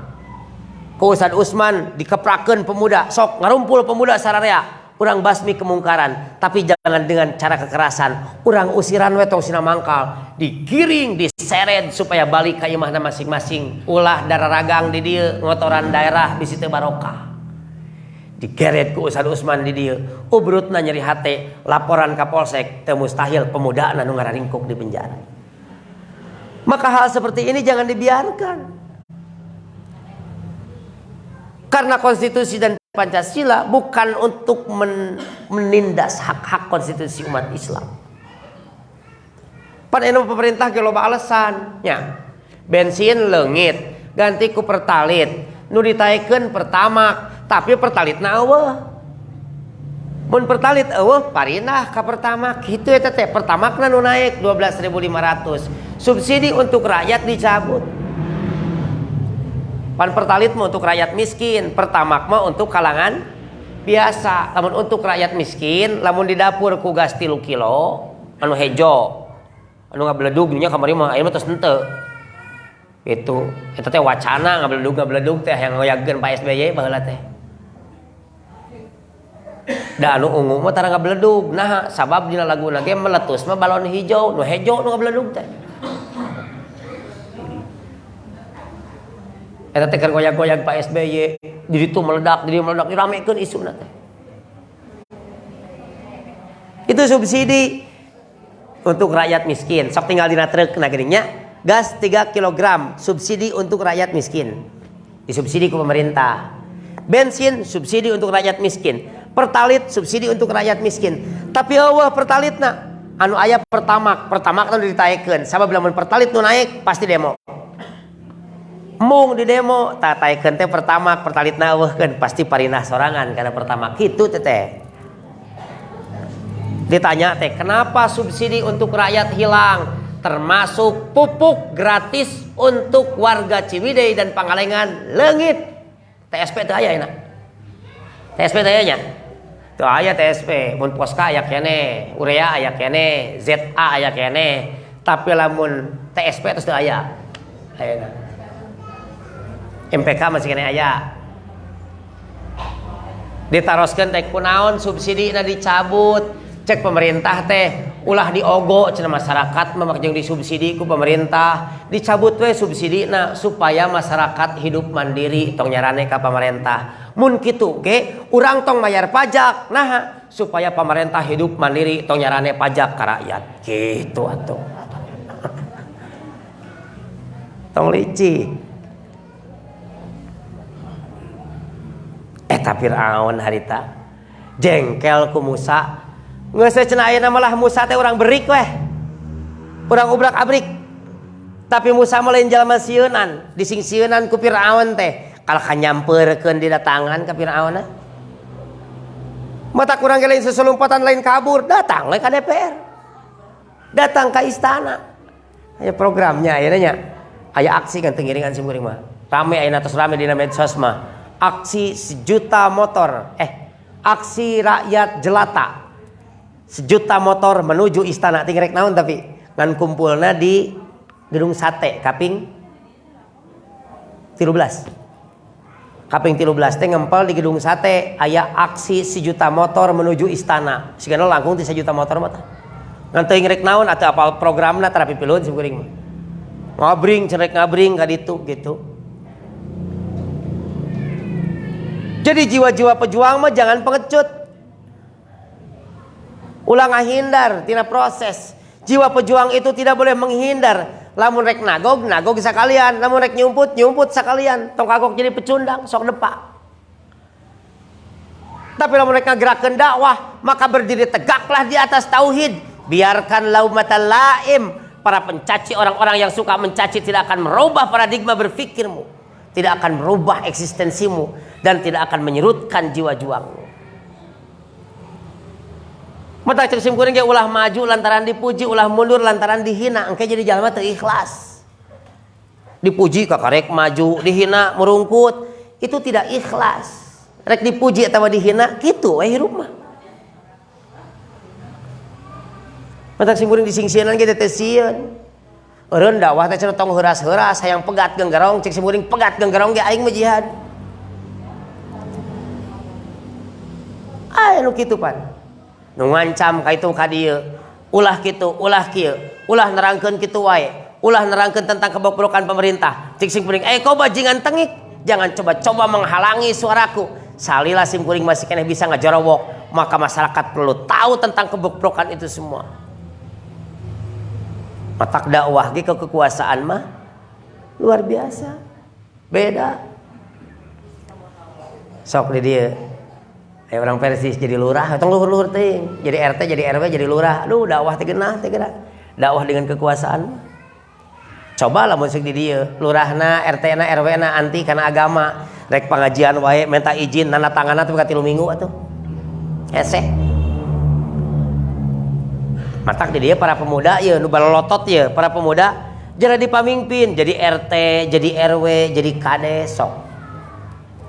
Ku Ustaz Usman dikeprakeun pemuda, sok ngarumpul pemuda sararea, urang basmi kemungkaran, tapi jangan dengan cara kekerasan. Urang usiran we tong sina mangkal, digiring, diseret supaya balik ka imahna masing-masing. Ulah dararagang di dieu, ngotoran daerah bisi teu barokah. Digeret ku Ustaz Usman di dieu, ubrutna nyeri hate, laporan ka polsek, teu mustahil pemudana nu ngararingkuk di penjara. Maka hal seperti ini jangan dibiarkan. Karena konstitusi dan Pancasila bukan untuk menindas hak-hak konstitusi umat Islam. Pan eno pemerintah ge loba alasan nya. Bensin leungit, ganti ku pertalit, nu ditaikeun pertamax. Tapi pertalitna eueuh. Mun pertalit eueuh parinah ka pertamax. Kitu eta teh pertamaxna nu naik 12.500. Subsidi untuk rakyat dicabut. Pan pertalit mah untuk rakyat miskin, pertamax mah untuk kalangan biasa. Lamun untuk rakyat miskin, lamun di dapur ku gas 3 kilo anu hejo, anu ngabledug nya kamari mah aya mah tos henteu. Itu eta teh wacana ngabledug teh yang ngoyagkeun Pak SBY baheula teh. Da anu ungu mah tara ngabledug. Nah, sabab dina laguna ge meletus mah balon hijau, nu hejo nu ngabledug teh. Eta teh keur goyag-goyag Pak SBY, di ditu meledak, diramekeun isuna teh. Itu subsidi untuk rakyat miskin. Sok tinggal dina truk na geuning nya. Gas 3 kg subsidi untuk rakyat miskin. Disubsidi ku pemerintah. Bensin subsidi untuk rakyat miskin. Pertalit subsidi untuk rakyat miskin. Tapi Allah pertalitna anu aya pertamak kan ditaikeun. Sabab lamun pertalit nu naik pasti demo. Mung di demo taikeun teh pertamak pertalitna eueuhkeun pasti parinah sorangan karena pertamak kitu teh. Ditanya teh, kenapa subsidi untuk rakyat hilang? Termasuk pupuk gratis untuk warga Ciwidey dan Pangalengan leungit. TSP teh aya enak. TSP teh aya nya. Teu aya TSP, mun Poska aya keneh, urea aya keneh, ZA aya keneh. Tapi lamun TSP terus teu aya. Ayeuna. MPK masih keneh aya. Ditaroskeun teh kunaon subsidina dicabut. Cek pemerintah teh ulah diogo cenah masyarakat mah jeung disubsidi ku pemerintah dicabut we subsidina supaya masyarakat hidup mandiri tong nyarane ka pemerintah. Mun kitu ge urang tong bayar pajak nah supaya pemerintah hidup mandiri tong nyarane pajak ka rakyat kitu atuh. Tong licik. Eta Firaun harita jengkel ku Musa. Geus cenah ayeuna malah Musa teh urang berik weh. Urang ubrak-abrik. Tapi Musa mah lain jalma sieunan, disingsieunan ku Firaun teh. Kal kanyampeurkeun didatangan ka Firaunna. Mata kurang ge lain seselumpatan lain kabur, datang we ka DPR. Datang ka istana. Aya programnya ayeuna nya. Aya aksi kan tengiringan sim kuring mah. Rame ayeuna tos rame dina medsos mah. Aksi 1 juta motor. Aksi rakyat jelata. 1 juta motor menuju istana tinggrek naon tapi ngan kumpulna di gedung sate kaping 13 teh ngempel di gedung sate aya aksi 1 juta motor menuju istana sigana langkung ti 1 juta motor mah ngan teu ngrek naon atuh apal programna tara pipileun sim kuring mah ngabring cerek ngabring ka ditu gitu. Jadi jiwa-jiwa pejuang mah jangan pengecut. Ulah ngahindar tina proses. Jiwa pejuang itu tidak boleh menghindar. Lamun rek nagog sakalian, lamun rek nyumput sakalian. Tong kagok jadi pecundang sok depa. Tapi lamun rek ngagerakeun dakwah, maka berdiri tegaklah di atas tauhid. Biarkan laumatal laim, para pencaci orang-orang yang suka mencaci tidak akan merubah paradigma berfikirmu, tidak akan merubah eksistensimu dan tidak akan menyerutkan jiwa juangmu. Mata cek sim kuring ge ulah maju lantaran dipuji, ulah mundur lantaran dihina, engke jadi jalma teu ikhlas. Dipuji kakarek maju, dihina merungkut, itu tidak ikhlas. Rek dipuji atawa dihina, kitu we hirup mah. Mata sim kuring disingsieunan ge teh sieun. Eureun dakwah teh cenah tong heuras-heuras hayang pegat geunggarong, cek sim kuring pegat geunggarong ge aing mah jihad. Aya nu kitu pan. Nu ngancam ka itu ka dieu ulah kitu ulah kieu ulah nerangkeun kitu wae ulah nerangkeun tentang kebobrokan pemerintah cik sim kuring kau bajingan tengik jangan coba-coba menghalangi suaraku salila sim kuring masih keneh bisa ngajorowok maka masyarakat perlu tahu tentang kebobrokan itu semua. Matak dakwah ge ke kekuasaan mah luar biasa beda sok di dieu. Orang Persis jadi lurah, tong luhur-luhur teuing. Jadi RT, jadi RW, jadi lurah. Aduh, dakwah teh geunah teh geura. Dakwah dengan kekuasaan. Coba lah musik di dieu, lurahna, RT-na, RW-na anti kana agama. Rek pengajian wae minta izin nana tanganna teh ka 3 minggu atuh. Hese. Matak di dieu para pemuda ieu nu balolotot ieu, para pemuda jadi pamimpin, jadi RT, jadi RW, jadi kades sok.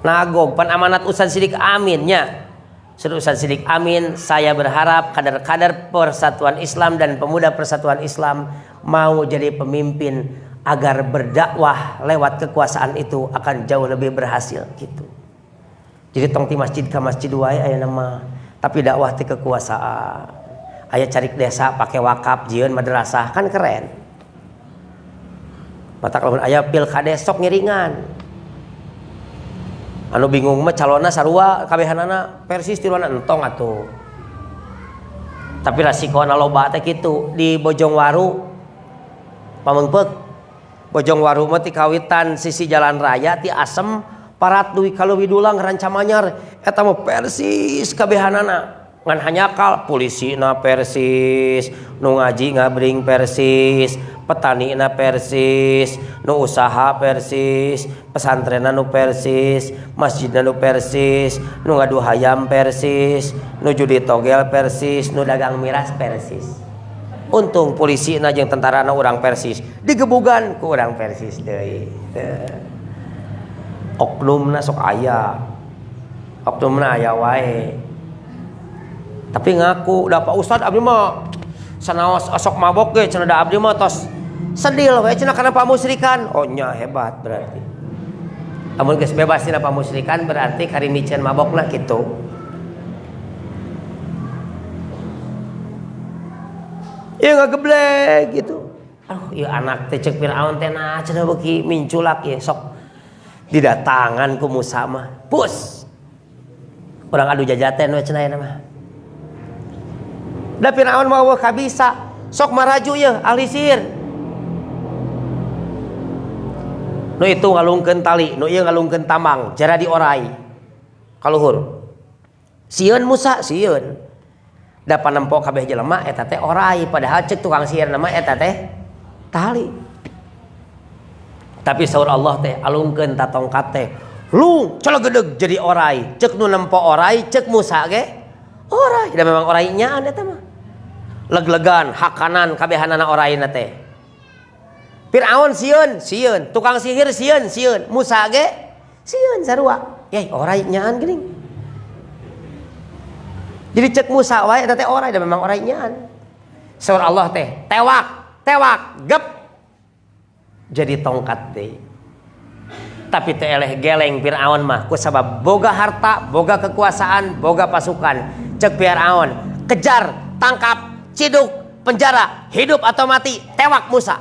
Nagog pan amanat Ustaz Sidik Amin nya. Ustaz Sidik Amin, saya berharap kader-kader Persatuan Islam dan pemuda Persatuan Islam mau jadi pemimpin agar berdakwah lewat kekuasaan itu akan jauh lebih berhasil gitu. Jadi tong ti masjid ka masjid wae aya nama, tapi dakwah ti kekuasaan. Aya carik desa pakai wakaf jieun madrasah kan keren. Matak lamun aya pilkades sok ngiringan. Anu bingung mah calonna sarua kabehanana Persis tiluana entong atuh. Tapi rasikona loba teh kitu di Bojongwaru pameungpeuk. Bojongwaru mah ti kawitan sisi jalan raya ti asem parat duwi ka leuwih dulang rancamanyar eta mah persis kabehanana ngan hanyakal polisina persis, nu ngaji ngabring persis, petanina persis, nu usaha persis, pesantrenna nu persis, masjidna nu persis, nu ngadu hayam persis, nu judi togel persis, nu dagang miras persis. Untung polisina jeung tentarana urang persis, digebugan ku urang persis deui. Oknumna sok aya. Oknumna aya wae. Tapi ngaku da Pak Ustad abdi mah sanaos asok mabok ge cenah da abdi mah tos sedil we cenah kana pamusyrikan. Oh nya hebat berarti. Amun geus bebas tina pamusyrikan berarti karimicen mabokna kitu. Ieu ngageblek gitu. Aduh ieu anak teh ceuk Firaun teh nah cenah beuki minculak ye sok didatangan ku Musa mah. Pus. Urang adu jajaten we cenah mah. Da Firaun mah weuh kabisa sok maraju ye ahli sihir. Nu itu ngalungkeun tali, nu ieu ngalungkeun tambang, jara diorai. Kaluhur. Sieun Musa, sieun. Da panempo kabeh jelema eta teh orai, padahal ceuk tukang sihir nama eta teh tali. Tapi saur Allah teh alungkeun ta tongkat teh, lung celegedeg jadi orai. Ceuk nu nempo orai, ceuk Musa ge orai. Da memang orai nyaan eta mah. Leg-legan hakanan kabehanana oraina teh. Firaun sieun, sieun, tukang sihir sieun, sieun, Musa ge sieun sarua. Yai orai nyaan geuning. Jadi cek Musa wae eta teh orai da memang orai nyaan. Saur Allah teh tewak, tewak, gep. Jadi tongkat teh. Tapi teh eleh geleng Firaun mah ku sabab boga harta, boga kekuasaan, boga pasukan. Cek Firaun, kejar, tangkap, ciduk, penjara, hidup atau mati, tewak Musa.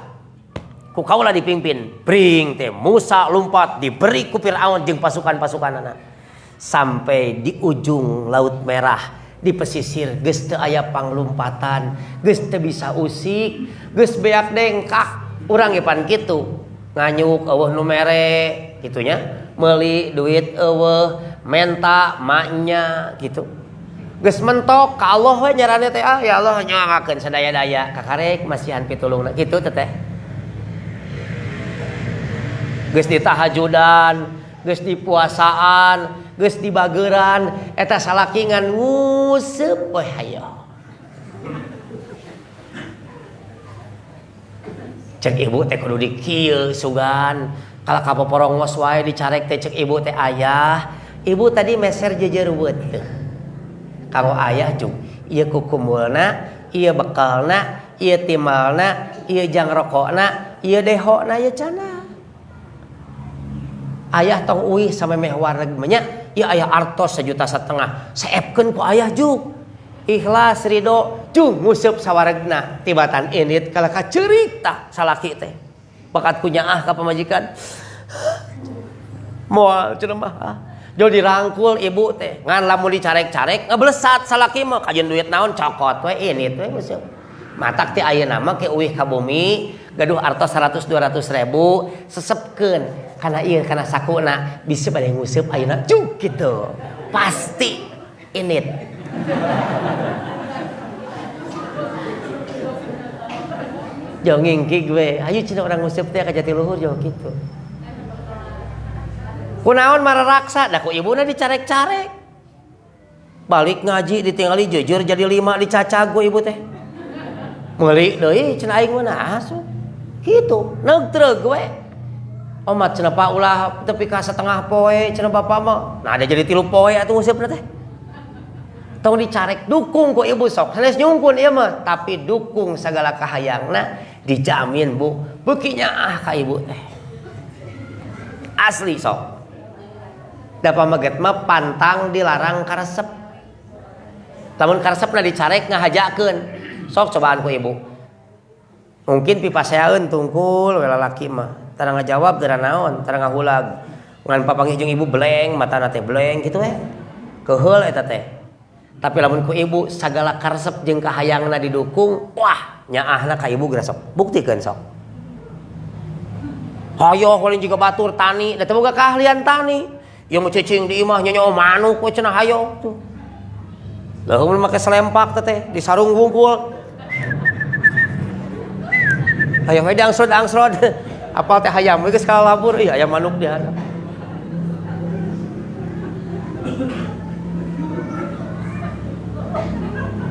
Ku kaula dipimpin, bring teh Musa lompat diberi ku Firaun jeung pasukan-pasukanana. Sampai di ujung Laut Merah, di pesisir geus teu aya panglumpatan, geus teu bisa usik, geus beak dengkak. Urang ge pan kitu. Nganyuk eueuh nu mere kitunya, meuli duit eueuh, menta maknya gitu. Geus mentok ka Allah we nyarane teh ya Allah nyoangakeun sadaya-daya kakarek masihan pitulungna kitu teh. Geus di tahajudan, geus di puasaan, geus di bageuran eta salaki ngan nguseup we hayo. Cek ibu teh kudu dikieu sugan, kala kapoporongos wae dicarek teh cek ibu teh ayah, ibu tadi meser jejeruweut teh. Kanggo ayah jung ieu kukumulna, ieu bekalna, ieu timalna, ieu jang rokokna, ieu dehona ieu cenah. Ayah tong uih sampe meh wareg nya, ieu ayah artos 1,5 juta. Saepkeun ku ayah jung. Ikhlas ridho jung nguseup sawaregna tibatan indit kala kaceurik tah salaki teh. Bakat ku nyaah ka pamajikan. Moal cenah mah. Jol dirangkul ibu teh ngan lamun dicarek-carek ngeblesat salaki mah kajeun duit naon cokot we indit we nguseup. Matak teh ayeuna mah ke uih ka bumi gaduh artos 100-200 ribu sesepkeun kana ieu kana sakuna bisa bade nguseup ayeuna cuk kitu. Pasti indit. Jauh ngingkig we, ayo cenah urang nguseup teh ka Jatiluhur jauh kitu. Kunaon mararaksa da ku ibuna dicarek-carek. Balik ngaji ditinggali jujur jadi 5 dicacag ku ibu teh. Meuli deui cenah aing mah asuh. Kitu, neugtreug we. Omat cenah pa ulah tepi ka satengah poe cenah bapa mah. Nah ada jadi 3 poe atuh nguseup teh. Tong dicarek dukung ku ibu sok sanes nyungkun ieu mah tapi dukung sagala kahayangna dijamin bu beuki nyaah ka ibu teh asli sok da pamaget mah pantang dilarang karesep lamun karesepna dicarek ngahajakeun sok cobaan ku ibu mungkin pipaseaeun tungkul we lalaki mah tara ngajawab tara naon tara ngahulag ngan papanggih jeung ibu beleng matana teh beleng kitu we keheul eta teh. Tapi lamun ku ibu sagala karesep jeung kahayangna didukung, wah nyaahna ka ibu geura sok buktikeun sok. Hoyong ulin juga batur tani, da teu boga keahlian tani. Ieu mah cicing di imah nyonya manuk we cenah hayo tuh. Lah mun make selempak teh di sarung wungkul. Hayo we angsrod. Apal teh hayam we geus kalabur, ih aya manuk di hareup.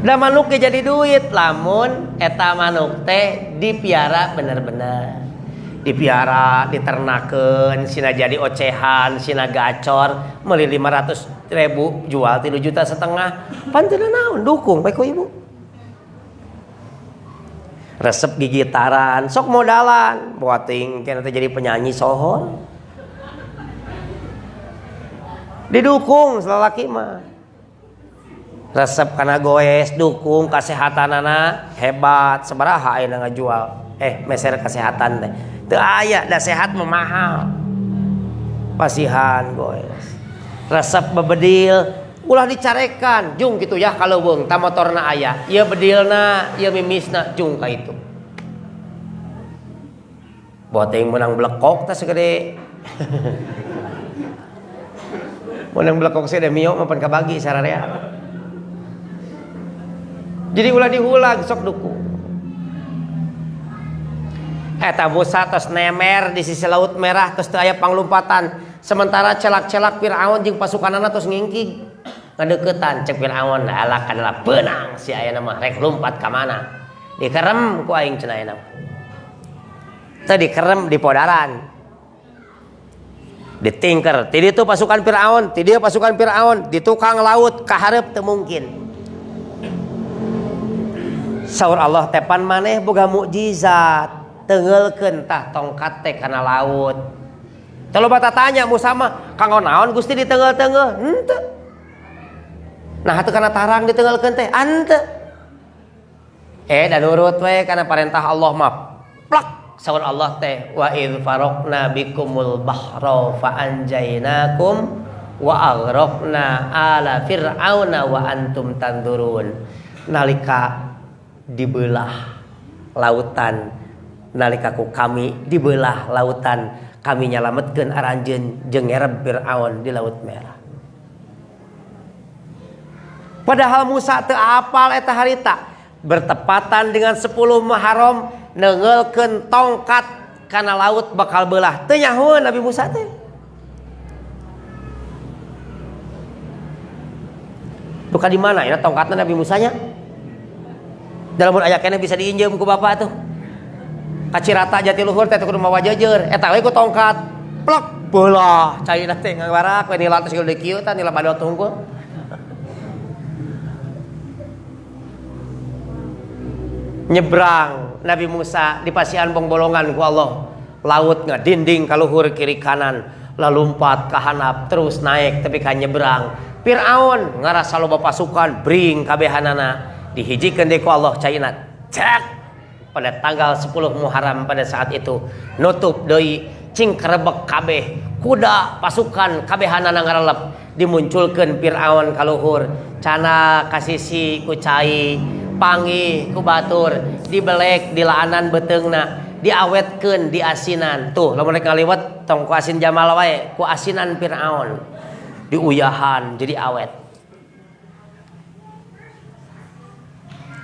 Da manuk ge jadi duit lamun eta manuk teh dipiara bener-bener. Dipiara, diternakeun, sina jadi ocehan, sina gacor, meuli 500.000 jual 3,5 juta. Pan teu naon dukung bae ku ibu. Resep gigitaran, sok modalan, boating kena teh jadi penyanyi sohor. Didukung salalaki mah. Resep kana goes, dukung kasehatanana hebat, sabaraha ayeuna ngajual. Meser kesehatan teh. Teu aya da sehat mah mahal. Pasihan goes. Resep bebedil ulah dicarekan, jung kitu ya kaleuweung ta motorna aya. Ieu bedilna, ieu mimisna jung ka itu. Boteng menang blekok teh segede. Menang blekok segede mio mah pan kabagi sararea. Jadi ulah dihulag sok dukung. Eta Musa tos nemer di sisi laut merah tos teu aya panglumpatan. Sementara celak-celak Firaun jeung pasukanana tos ngingkig. Ngadeuketan cek Firaun alak adalah beunang si aya mah rek lumpat ka mana. Dikerem ku aing cenah ayeuna. Teu dikerem di podaran. Ditingker. Ti ditu pasukan Firaun, ti dieu pasukan Firaun, di tukang laut ka hareup teu mungkin. Saur Allah tepan maneh boga mukjizat. Tengelkeun tah tongkat teh kana laut. Teu loba tanya Musa mah, kanggo naon Gusti ditenggel-tenggel? Henteu. Nah atuh kana tarang ditengelkeun teh? Henteu. Da nurut we kana parentah Allah mah. Plak saur Allah teh wa idz faraqna bikumul bahra fa anjaynakum wa aghraqna ala fir'auna wa antum tanzurun. Nalika dibelah lautan, nalika ku kami dibelah lautan, kami nyalametkeun aranjeun jeung ngereb Firaun di laut merah. Padahal Musa teu apal eta harita, bertepatan dengan 10 Muharram neungeulkeun tongkat kana laut bakal belah. Teu nyahoeun Nabi Musa teh. Duka di mana ya tongkatna Nabi Musa nya? Dalam aya keneh bisa diinjem ku bapak tuh. Kacirata Jatiluhur teh kudu mawa jejer, eta we ku tongkat. Plok beulah caina teh ngawarak we nila tos geus kieu tah nila badot tunggul. Nyebrang Nabi Musa di pasian bongbolongan ku Allah. Laut ngadinding ka luhur kiri kanan, lalumpat ka handap terus naik tapi ka nyebrang. Firaun ngarasa loba pasukan bring kabehanana. Dihijikeun deui ku Allah caina. Cek pada tanggal 10 Muharram pada saat itu nutup deui cing karebek kabeh kuda pasukan kabehanana ngarelep dimunculkeun Firaun ka luhur cana kasisi ku cai panggih ku batur dibelek dilaanan beteungna diawetkeun di asinan tuh lamun rek ngaliwat tong ku asin Jamal wae ku asinan Firaun diuyahan jadi awet.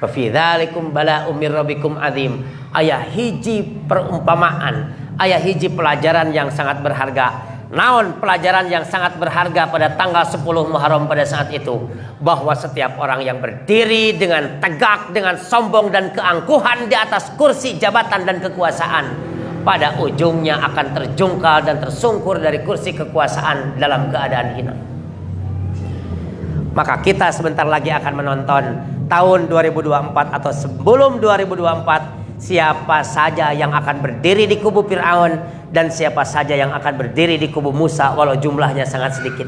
Wa fi dzalikum bala'um mir rabbikum azim. Aya hiji perumpamaan, aya hiji pelajaran yang sangat berharga. Naon pelajaran yang sangat berharga pada tanggal 10 Muharram pada saat itu? Bahwa setiap orang yang berdiri dengan tegak, dengan sombong dan keangkuhan di atas kursi jabatan dan kekuasaan, pada ujungnya akan terjungkal dan tersungkur dari kursi kekuasaan dalam keadaan hina. Maka kita sebentar lagi akan menonton tahun 2024 atau sebelum 2024 siapa saja yang akan berdiri di kubu Firaun dan siapa saja yang akan berdiri di kubu Musa walau jumlahnya sangat sedikit.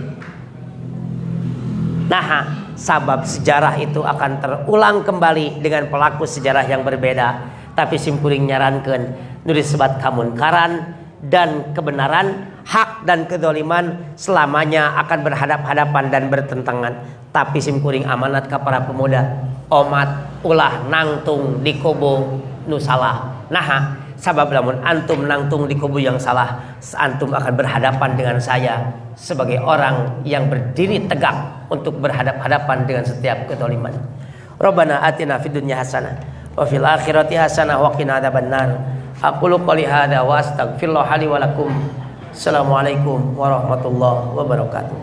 Nah, sabab sejarah itu akan terulang kembali dengan pelaku sejarah yang berbeda. Tapi simkuring nyarankeun nu disebat kamunkaran dan kebenaran, hak dan kedzaliman selamanya akan berhadap-hadapan dan bertentangan. Tapi simkuring amanat ka para pemuda, omat ulah nangtung di kubu nu salah. Nah, Sabab lamun antum nangtung di kubu yang salah, antum akan berhadapan dengan saya sebagai orang yang berdiri tegak untuk berhadap-hadapan dengan setiap kezaliman. Rabbana atina fid dunya hasanah wa fil akhirati hasanah wa qina adzabannar. Aqulu qouli hadza wa astaghfirullah li wa lakum. Assalamualaikum warahmatullahi wabarakatuh.